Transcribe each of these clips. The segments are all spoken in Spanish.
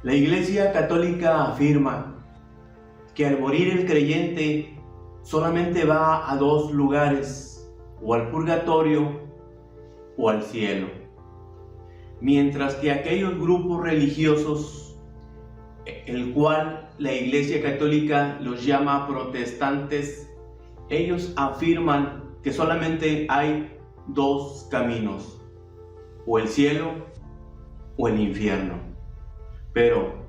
La Iglesia Católica afirma que al morir el creyente solamente va a dos lugares, o al purgatorio o al cielo, mientras que aquellos grupos religiosos, el cual la Iglesia Católica los llama protestantes, ellos afirman que solamente hay dos caminos, o el cielo o el infierno. Pero,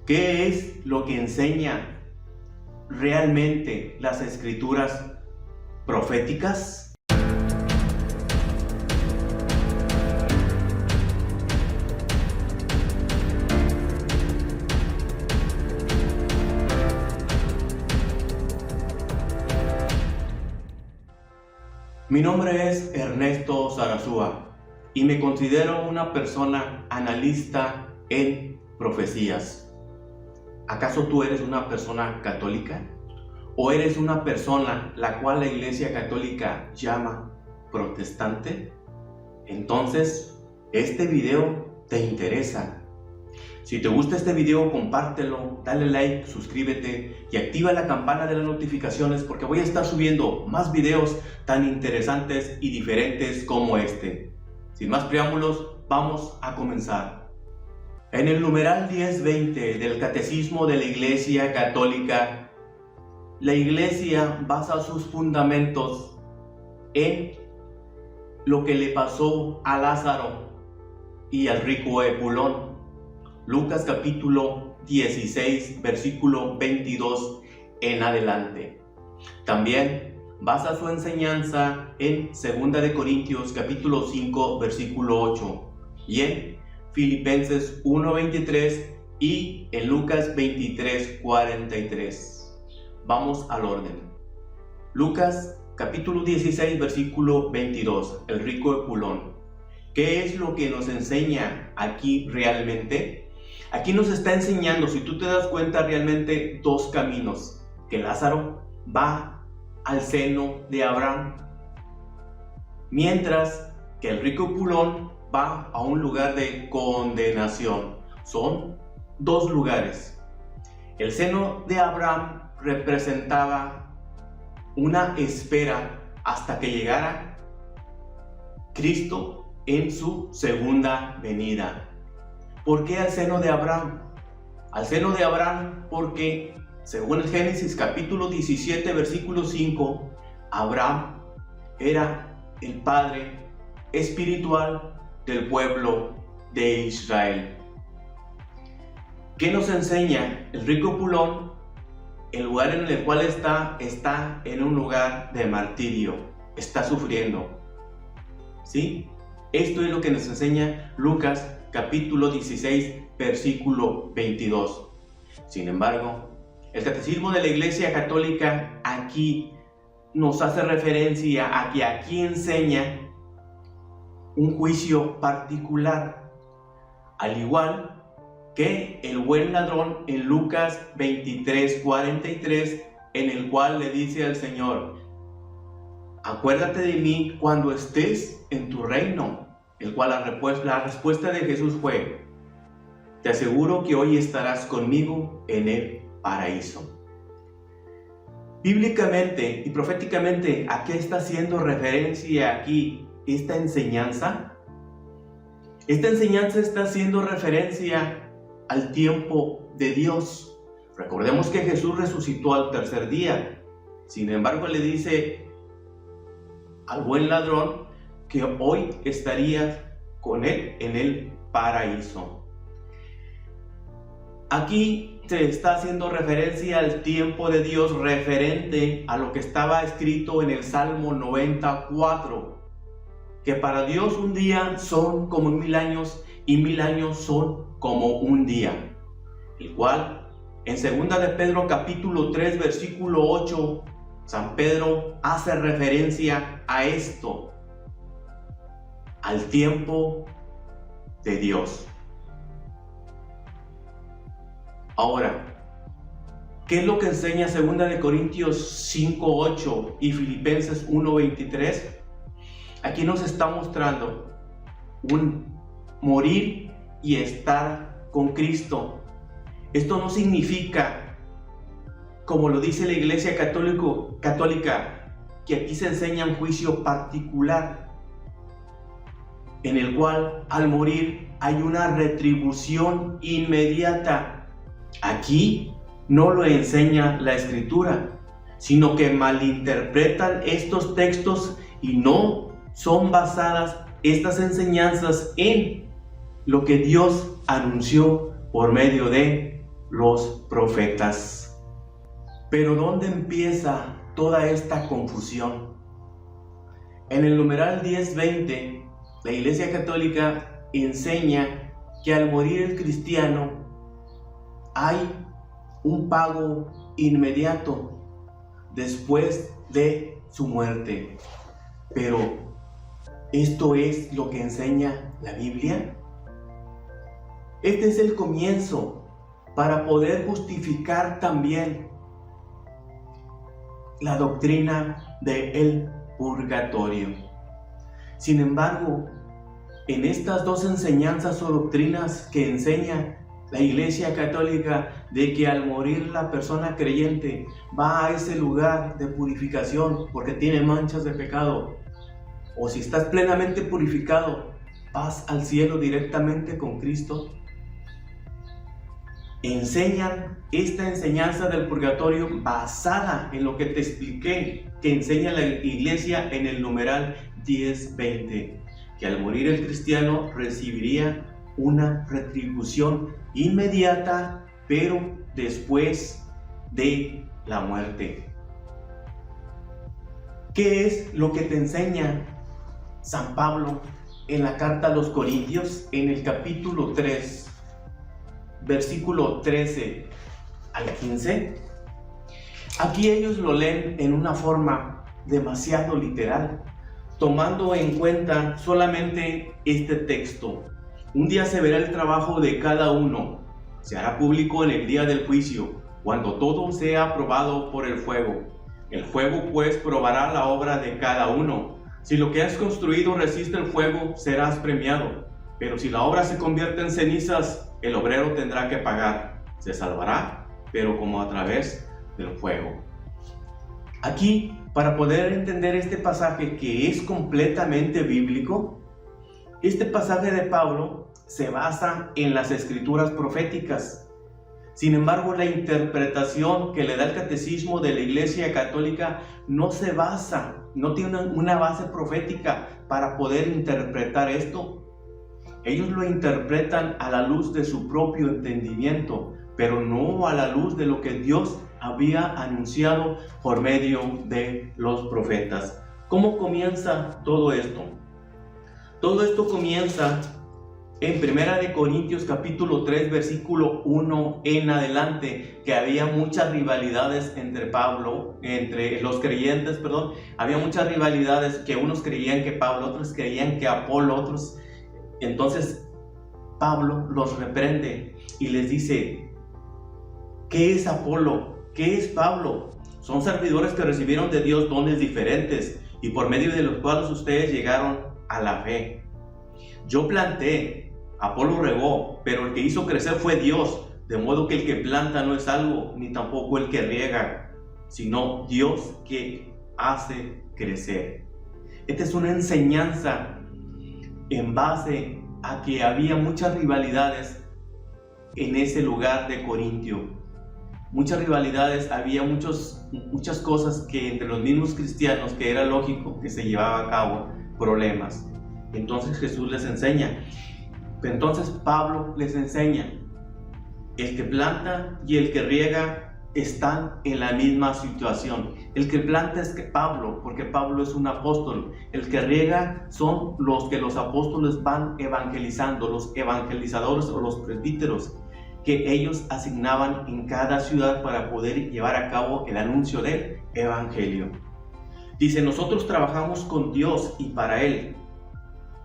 ¿qué es lo que enseña realmente las escrituras proféticas? Mi nombre es Ernesto Zarazúa y me considero una persona analista en profecías. ¿Acaso tú eres una persona católica? ¿O eres una persona la cual la Iglesia Católica llama protestante? Entonces, este video te interesa. Si te gusta este video, compártelo, dale like, suscríbete y activa la campana de las notificaciones porque voy a estar subiendo más videos tan interesantes y diferentes como este. Sin más preámbulos, vamos a comenzar. En el numeral 1020 del Catecismo de la Iglesia Católica, la Iglesia basa sus fundamentos en lo que le pasó a Lázaro y al rico Epulón. Lucas capítulo 16, versículo 22 en adelante. También basa su enseñanza en 2 de Corintios capítulo 5, versículo 8 y en Filipenses 1:23 y en Lucas 23:43. Vamos al orden. Lucas capítulo 16, versículo 22, el rico Epulón. ¿Qué es lo que nos enseña aquí realmente? Aquí nos está enseñando, si tú te das cuenta, realmente dos caminos. Que Lázaro va al seno de Abraham, mientras que el rico Epulón va a un lugar de condenación. Son dos lugares. El seno de Abraham representaba una espera hasta que llegara Cristo en su segunda venida. ¿Por qué al seno de Abraham? Al seno de Abraham porque, según el Génesis capítulo 17, versículo 5, Abraham era el padre espiritual del pueblo de Israel. ¿Qué nos enseña el rico Epulón? El lugar en el cual está en un lugar de martirio, está sufriendo. ¿Sí? Esto es lo que nos enseña Lucas capítulo 16, versículo 22. Sin embargo, el Catecismo de la Iglesia Católica aquí nos hace referencia a que aquí enseña un juicio particular, al igual que el buen ladrón en Lucas 23:43, en el cual le dice al Señor: acuérdate de mí cuando estés en tu reino, el cual la respuesta de Jesús fue: te aseguro que hoy estarás conmigo en el paraíso. Bíblicamente y proféticamente, ¿a qué está haciendo referencia aquí esta enseñanza? Esta enseñanza está haciendo referencia al tiempo de Dios. Recordemos que Jesús resucitó al tercer día. Sin embargo, le dice al buen ladrón que hoy estaría con él en el paraíso. Aquí se está haciendo referencia al tiempo de Dios referente a lo que estaba escrito en el Salmo 94. Que para Dios un día son como 1000 años y 1000 años son como un día. El cual en 2 de Pedro capítulo 3 versículo 8, San Pedro hace referencia a esto, al tiempo de Dios. Ahora, ¿qué es lo que enseña 2 de Corintios 5:8 y Filipenses 1:23? Aquí nos está mostrando un morir y estar con Cristo Esto no significa, como lo dice la Iglesia católica, que aquí se enseña un juicio particular, en el cual al morir hay una retribución inmediata. Aquí no lo enseña la Escritura, sino que malinterpretan estos textos y no son basadas estas enseñanzas en lo que Dios anunció por medio de los profetas. Pero ¿dónde empieza toda esta confusión? En el numeral 10:20, la Iglesia Católica enseña que al morir el cristiano hay un pago inmediato después de su muerte. Pero, ¿esto es lo que enseña la Biblia? Este es el comienzo para poder justificar también la doctrina del purgatorio. Sin embargo, en estas dos enseñanzas o doctrinas que enseña la Iglesia Católica, de que al morir la persona creyente va a ese lugar de purificación porque tiene manchas de pecado, o si estás plenamente purificado, vas al cielo directamente con Cristo, enseñan esta enseñanza del purgatorio basada en lo que te expliqué, que enseña la Iglesia en el numeral 10:20, que al morir el cristiano recibiría una retribución inmediata, pero después de la muerte. ¿Qué es lo que te enseña San Pablo en la carta a los Corintios, en el capítulo 3, versículo 13 al 15? Aquí ellos lo leen en una forma demasiado literal, tomando en cuenta solamente este texto. Un día se verá el trabajo de cada uno, se hará público en el día del juicio, cuando todo sea aprobado por el fuego. El fuego pues probará la obra de cada uno. Si lo que has construido resiste el fuego, serás premiado. Pero si la obra se convierte en cenizas, el obrero tendrá que pagar. Se salvará, pero como a través del fuego. Aquí, para poder entender este pasaje que es completamente bíblico, este pasaje de Pablo se basa en las escrituras proféticas. Sin embargo, la interpretación que le da el catecismo de la Iglesia Católica no tiene una base profética para poder interpretar esto. Ellos lo interpretan a la luz de su propio entendimiento, pero no a la luz de lo que Dios había anunciado por medio de los profetas. ¿Cómo comienza todo esto? Todo esto comienza en 1 Corintios capítulo 3, versículo 1 en adelante, que había muchas rivalidades entre los creyentes, había muchas rivalidades, que unos creían que Pablo, otros creían que Apolo, otros. Entonces Pablo los reprende y les dice: ¿qué es Apolo? ¿Qué es Pablo? Son servidores que recibieron de Dios dones diferentes y por medio de los cuales ustedes llegaron a la fe. Yo planté, Apolo regó, pero el que hizo crecer fue Dios, de modo que el que planta no es algo, ni tampoco el que riega, sino Dios que hace crecer. Esta es una enseñanza en base a que había muchas rivalidades en ese lugar de Corintio. Muchas rivalidades, había muchas cosas que entre los mismos cristianos, que era lógico que se llevaba a cabo problemas. Entonces Jesús les enseña. Entonces Pablo les enseña: el que planta y el que riega están en la misma situación. El que planta es Pablo, porque Pablo es un apóstol. El que riega son los que los apóstoles van evangelizando, los evangelizadores o los presbíteros, que ellos asignaban en cada ciudad para poder llevar a cabo el anuncio del evangelio. Dice: nosotros trabajamos con Dios y para Él,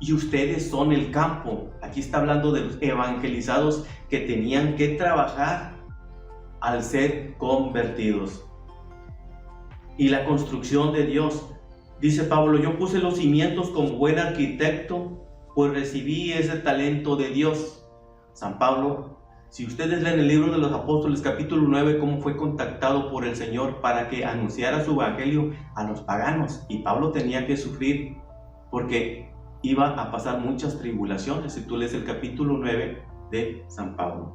y ustedes son el campo. Aquí está hablando de los evangelizados que tenían que trabajar al ser convertidos. Y la construcción de Dios. Dice Pablo: yo puse los cimientos como buen arquitecto, pues recibí ese talento de Dios. San Pablo Si ustedes leen el libro de los Apóstoles capítulo 9, cómo fue contactado por el Señor para que anunciara su evangelio a los paganos, y Pablo tenía que sufrir porque iba a pasar muchas tribulaciones. Si tú lees el capítulo 9 de San Pablo,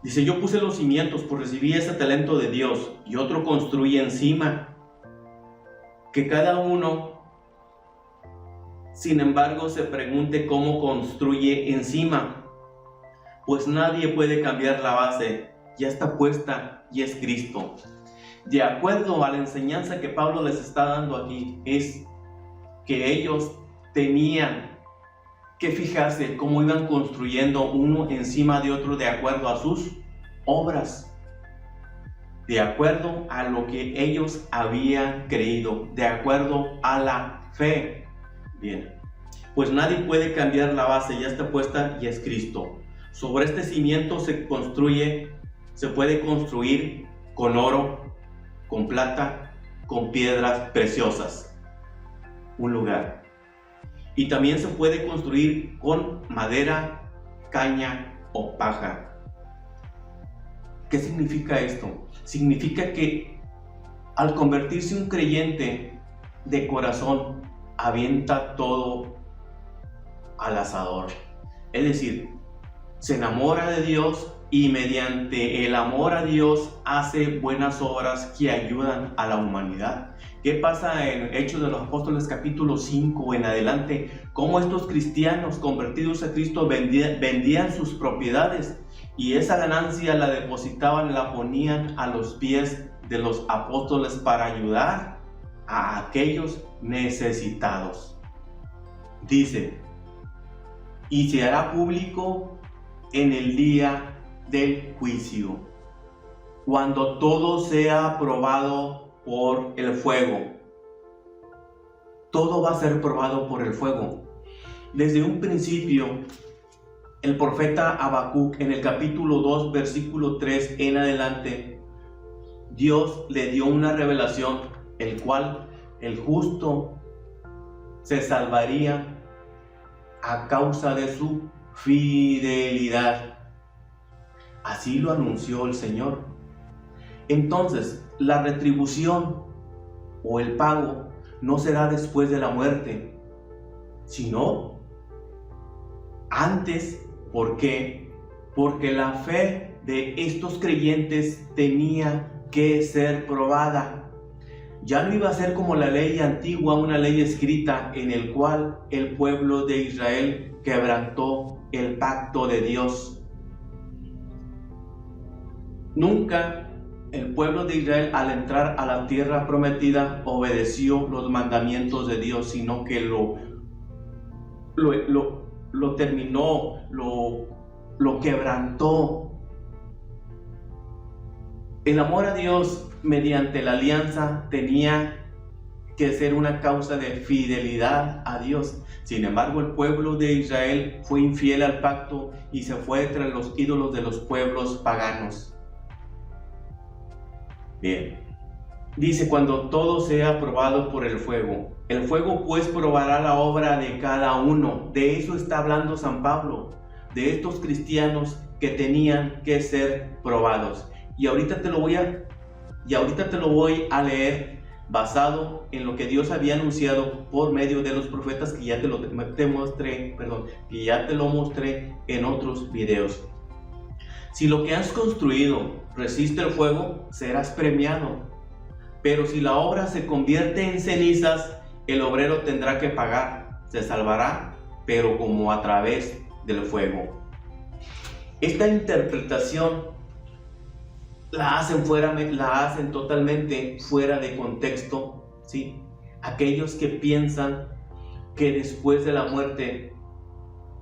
dice: yo puse los cimientos, pues recibí ese talento de Dios, y otro construye encima. Que cada uno, sin embargo, se pregunte cómo construye encima, pues nadie puede cambiar la base, ya está puesta y es Cristo. De acuerdo a la enseñanza que Pablo les está dando aquí, es que ellos tenían que fijarse cómo iban construyendo uno encima de otro de acuerdo a sus obras, de acuerdo a lo que ellos habían creído, de acuerdo a la fe. Bien, pues nadie puede cambiar la base, ya está puesta y es Cristo. Sobre este cimiento se puede construir con oro, con plata, con piedras preciosas, un lugar. Y también se puede construir con madera, caña o paja. ¿Qué significa esto? Significa que al convertirse un creyente de corazón, avienta todo al asador. Es decir, se enamora de Dios y mediante el amor a Dios hace buenas obras que ayudan a la humanidad. ¿Qué pasa en Hechos de los Apóstoles capítulo 5 en adelante? Cómo estos cristianos convertidos a Cristo vendían sus propiedades y esa ganancia la depositaban, la ponían a los pies de los apóstoles para ayudar a aquellos necesitados. Dice: y se hará público en el día del juicio, cuando todo sea probado por el fuego. Todo va a ser probado por el fuego. Desde un principio, el profeta Habacuc, en el capítulo 2, versículo 3 en adelante, Dios le dio una revelación, el cual el justo se salvaría a causa de su fidelidad. Así lo anunció el Señor. Entonces, la retribución o el pago no será después de la muerte, sino antes. ¿Por qué? Porque la fe de estos creyentes tenía que ser probada. Ya no iba a ser como la ley antigua, una ley escrita en el cual el pueblo de Israel quebrantó el pacto de Dios. Nunca el pueblo de Israel, al entrar a la tierra prometida, obedeció los mandamientos de Dios, sino que lo terminó, lo quebrantó. El amor a Dios mediante la alianza tenía que ser una causa de fidelidad a Dios. Sin embargo, el pueblo de Israel fue infiel al pacto y se fue tras los ídolos de los pueblos paganos. Bien, dice: cuando todo sea probado por el fuego pues probará la obra de cada uno. De eso está hablando San Pablo, de estos cristianos que tenían que ser probados. Y ahorita te lo voy a leer basado en lo que Dios había anunciado por medio de los profetas, que ya te lo mostré en otros videos. Si lo que has construido resiste el fuego, serás premiado. Pero si la obra se convierte en cenizas, el obrero tendrá que pagar. Se salvará, pero como a través del fuego. Esta interpretación la hacen totalmente fuera de contexto, ¿sí? Aquellos que piensan que después de la muerte,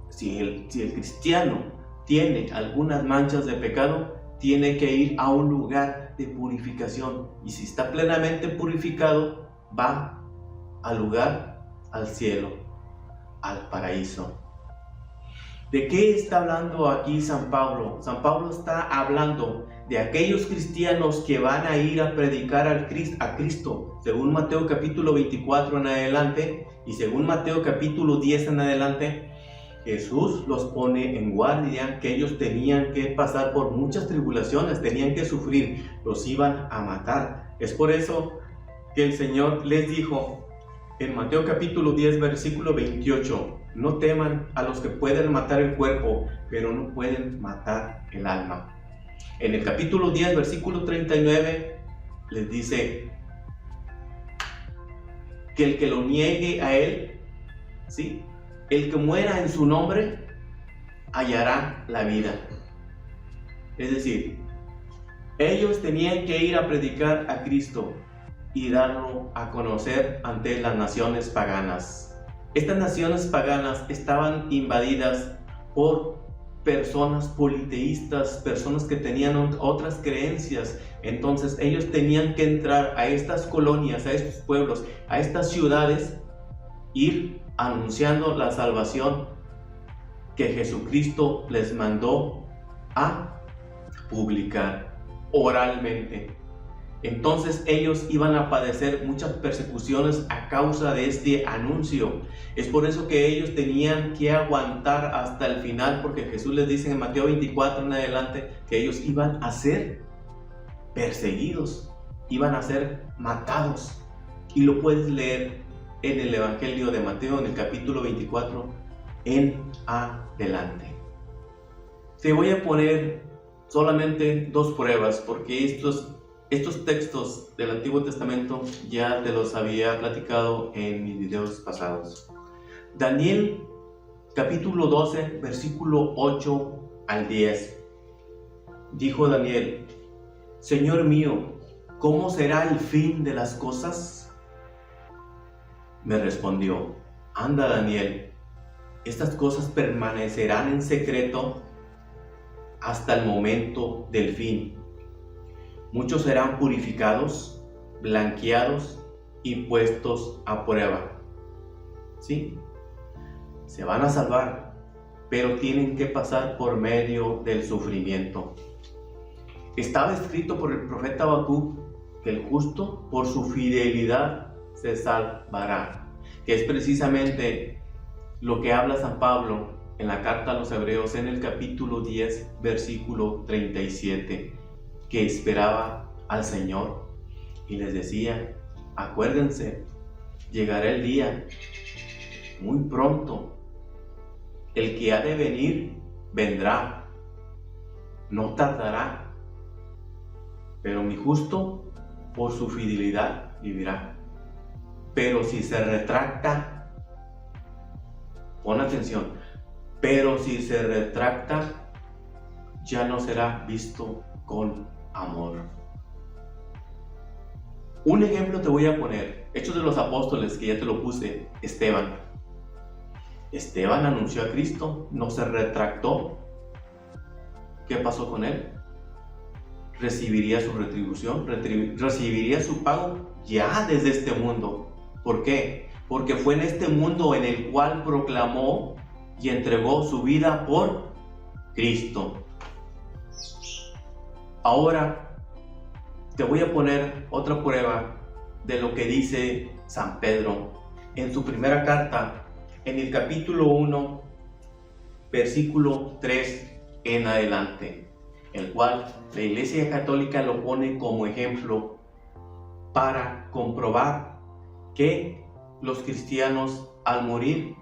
si el cristiano tiene algunas manchas de pecado, tiene que ir a un lugar de purificación, y si está plenamente purificado, va al cielo, al paraíso. ¿De qué está hablando aquí San Pablo? San Pablo está hablando de aquellos cristianos que van a ir a predicar a Cristo, según Mateo capítulo 24 en adelante y según Mateo capítulo 10 en adelante. Jesús los pone en guardia, que ellos tenían que pasar por muchas tribulaciones, tenían que sufrir, los iban a matar. Es por eso que el Señor les dijo en Mateo capítulo 10, versículo 28, no teman a los que pueden matar el cuerpo, pero no pueden matar el alma. En el capítulo 10, versículo 39, les dice que el que lo niegue a Él, ¿sí?, el que muera en su nombre, hallará la vida. Es decir, ellos tenían que ir a predicar a Cristo y darlo a conocer ante las naciones paganas. Estas naciones paganas estaban invadidas por personas politeístas, personas que tenían otras creencias. Entonces ellos tenían que entrar a estas colonias, a estos pueblos, a estas ciudades, ir anunciando la salvación que Jesucristo les mandó a publicar oralmente. Entonces ellos iban a padecer muchas persecuciones a causa de este anuncio. Es por eso que ellos tenían que aguantar hasta el final, porque Jesús les dice en Mateo 24 en adelante que ellos iban a ser perseguidos, iban a ser matados. Y lo puedes leer en el Evangelio de Mateo, en el capítulo 24, en adelante. Te voy a poner solamente dos pruebas, porque estos textos del Antiguo Testamento ya te los había platicado en mis videos pasados. Daniel, capítulo 12, versículo 8 al 10. Dijo Daniel: Señor mío, ¿cómo será el fin de las cosas? Me respondió: anda, Daniel, estas cosas permanecerán en secreto hasta el momento del fin. Muchos serán purificados, blanqueados y puestos a prueba. Sí, se van a salvar, pero tienen que pasar por medio del sufrimiento. Estaba escrito por el profeta Habacuc que el justo por su fidelidad se salvará, que es precisamente lo que habla San Pablo en la carta a los Hebreos en el capítulo 10, versículo 37, que esperaba al Señor y les decía: acuérdense, llegará el día muy pronto, el que ha de venir vendrá, no tardará, pero mi justo por su fidelidad vivirá. Pero si se retracta, pon atención, pero si se retracta, ya no será visto con amor. Un ejemplo te voy a poner, Hechos de los Apóstoles, que ya te lo puse. Esteban anunció a Cristo, no se retractó. ¿Qué pasó con él? Recibiría su retribución, recibiría su pago ya desde este mundo. ¿Por qué? Porque fue en este mundo en el cual proclamó y entregó su vida por Cristo. Ahora te voy a poner otra prueba de lo que dice San Pedro en su primera carta, en el capítulo 1, versículo 3 en adelante, el cual la Iglesia Católica lo pone como ejemplo para comprobar que los cristianos al morir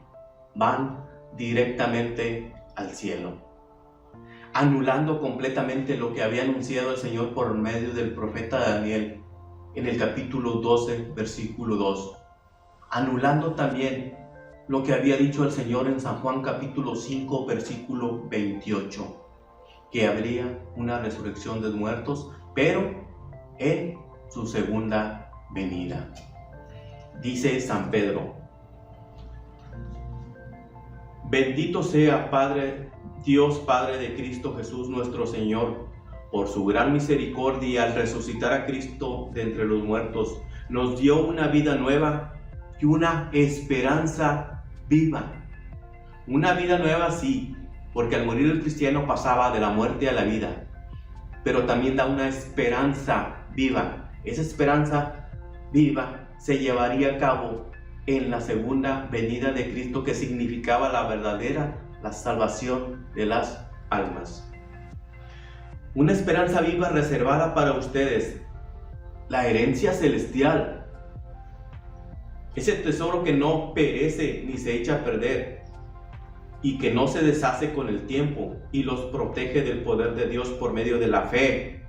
van directamente al cielo, anulando completamente lo que había anunciado el Señor por medio del profeta Daniel en el capítulo 12, versículo 2, anulando también lo que había dicho el Señor en San Juan capítulo 5, versículo 28, que habría una resurrección de muertos, pero en su segunda venida. Dice San Pedro: bendito sea Dios Padre de Cristo Jesús nuestro Señor, por su gran misericordia al resucitar a Cristo de entre los muertos, nos dio una vida nueva y una esperanza viva. Una vida nueva, sí, porque al morir el cristiano pasaba de la muerte a la vida, pero también da una esperanza viva. Esa esperanza viva se llevaría a cabo en la segunda venida de Cristo, que significaba la verdadera la salvación de las almas. Una esperanza viva reservada para ustedes, la herencia celestial, ese tesoro que no perece ni se echa a perder y que no se deshace con el tiempo y los protege del poder de Dios por medio de la fe,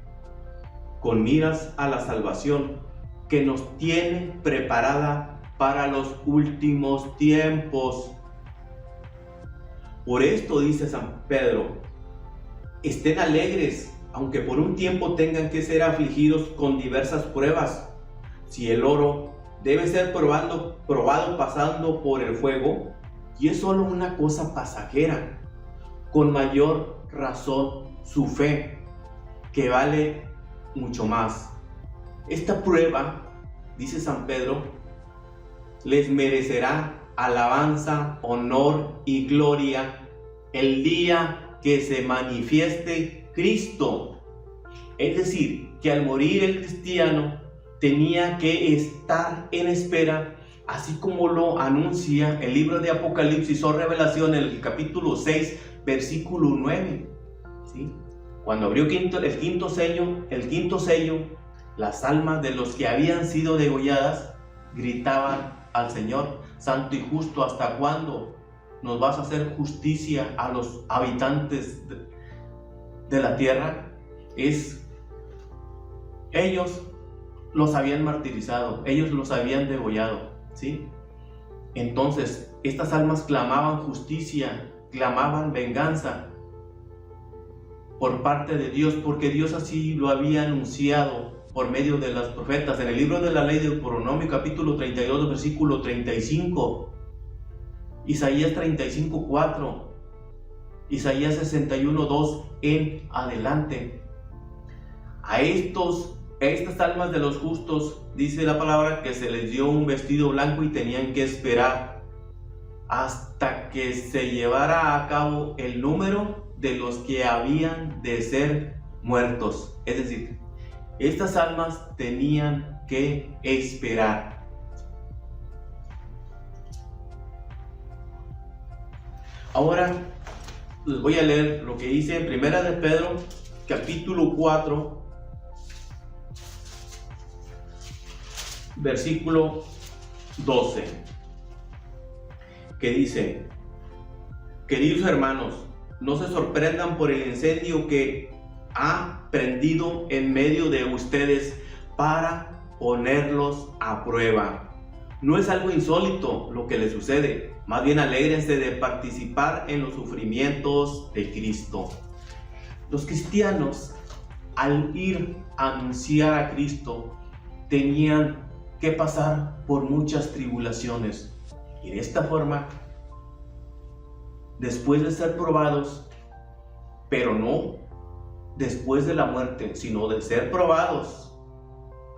con miras a la salvación que nos tiene preparada para los últimos tiempos. Por esto dice San Pedro: estén alegres, aunque por un tiempo tengan que ser afligidos con diversas pruebas. Si el oro debe ser probado pasando por el fuego, y es solo una cosa pasajera, con mayor razón su fe, que vale mucho más. Esta prueba, dice San Pedro, les merecerá alabanza, honor y gloria el día que se manifieste Cristo. Es decir, que al morir el cristiano tenía que estar en espera, así como lo anuncia el libro de Apocalipsis o Revelación, el capítulo 6, versículo 9. ¿Sí? Cuando abrió el quinto sello, las almas de los que habían sido degolladas gritaban al Señor: santo y justo, ¿hasta cuándo nos vas a hacer justicia a los habitantes de la tierra? Ellos los habían martirizado, ellos los habían degollado, ¿sí? Entonces, estas almas clamaban justicia, clamaban venganza por parte de Dios, porque Dios así lo había anunciado por medio de los profetas. En el libro de la ley de Deuteronomio, capítulo 32, versículo 35, Isaías 35, 4, Isaías 61, 2 en adelante. A estas almas de los justos, dice la palabra, que se les dio un vestido blanco y tenían que esperar hasta que se llevara a cabo el número de los que habían de ser muertos. Es decir, estas almas tenían que esperar. Ahora les voy a leer lo que dice en Primera de Pedro, capítulo 4, versículo 12, que dice: queridos hermanos, no se sorprendan por el incendio que ha prendido en medio de ustedes para ponerlos a prueba. No es algo insólito lo que les sucede, más bien alégrense de participar en los sufrimientos de Cristo. Los cristianos, al ir a anunciar a Cristo, tenían que pasar por muchas tribulaciones, y de esta forma, después de ser probados, pero no después de la muerte, sino de ser probados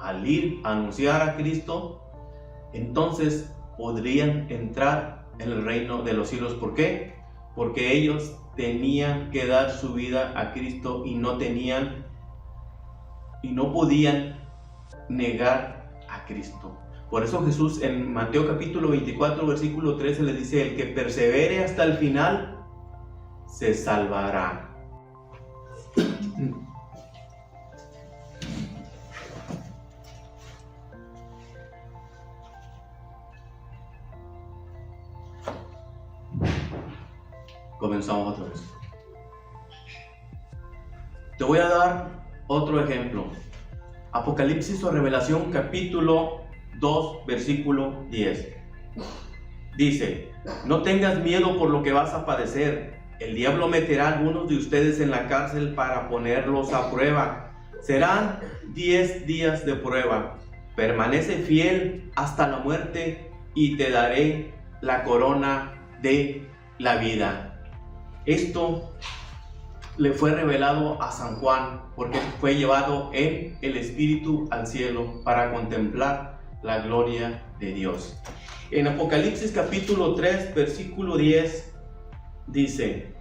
al ir a anunciar a Cristo, entonces podrían entrar en el reino de los cielos. ¿Por qué? Porque ellos tenían que dar su vida a Cristo y no podían negar a Cristo. Por eso Jesús en Mateo capítulo 24, versículo 13 le dice: el que persevere hasta el final se salvará. Comenzamos otra vez. Te voy a dar otro ejemplo. Apocalipsis o Revelación capítulo 2, versículo 10. Dice: no tengas miedo por lo que vas a padecer. El diablo meterá a algunos de ustedes en la cárcel para ponerlos a prueba. Serán 10 días de prueba. Permanece fiel hasta la muerte y te daré la corona de la vida. Esto le fue revelado a San Juan porque fue llevado en el Espíritu al cielo para contemplar la gloria de Dios. En Apocalipsis capítulo 3, versículo 10 dice: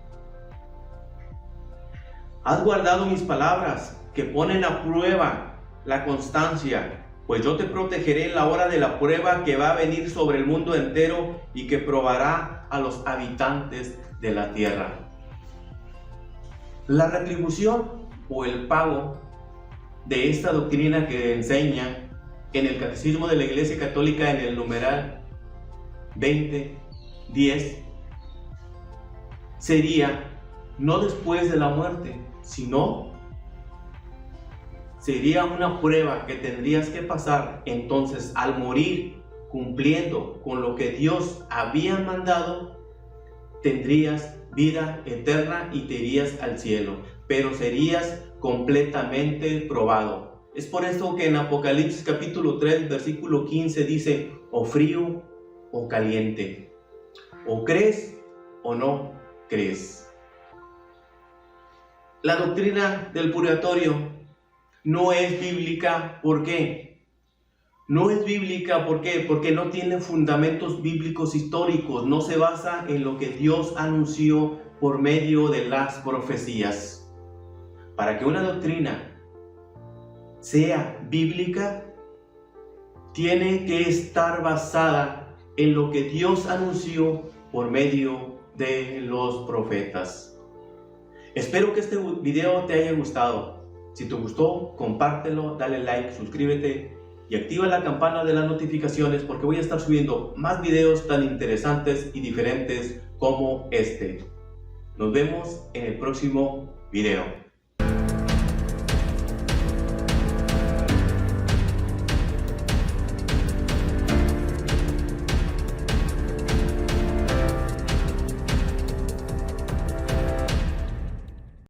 has guardado mis palabras que ponen a prueba la constancia Pues yo te protegeré en la hora de la prueba que va a venir sobre el mundo entero y que probará a los habitantes de la tierra. La retribución o el pago de esta doctrina que enseña en el Catecismo de la Iglesia Católica en el numeral 20:10 sería no después de la muerte, sino sería una prueba que tendrías que pasar. Entonces, al morir cumpliendo con lo que Dios había mandado, tendrías vida eterna y te irías al cielo, pero serías completamente probado. Es por esto que en Apocalipsis capítulo 3, versículo 15 dice, o frío o caliente, o crees o no crees. La doctrina del purgatorio no es bíblica. ¿Por qué? No es bíblica, ¿por qué? Porque no tiene fundamentos bíblicos históricos, no se basa en lo que Dios anunció por medio de las profecías. Para que una doctrina sea bíblica, tiene que estar basada en lo que Dios anunció por medio de los profetas. Espero que este video te haya gustado. Si te gustó, compártelo, dale like, suscríbete y activa la campana de las notificaciones porque voy a estar subiendo más videos tan interesantes y diferentes como este. Nos vemos en el próximo video.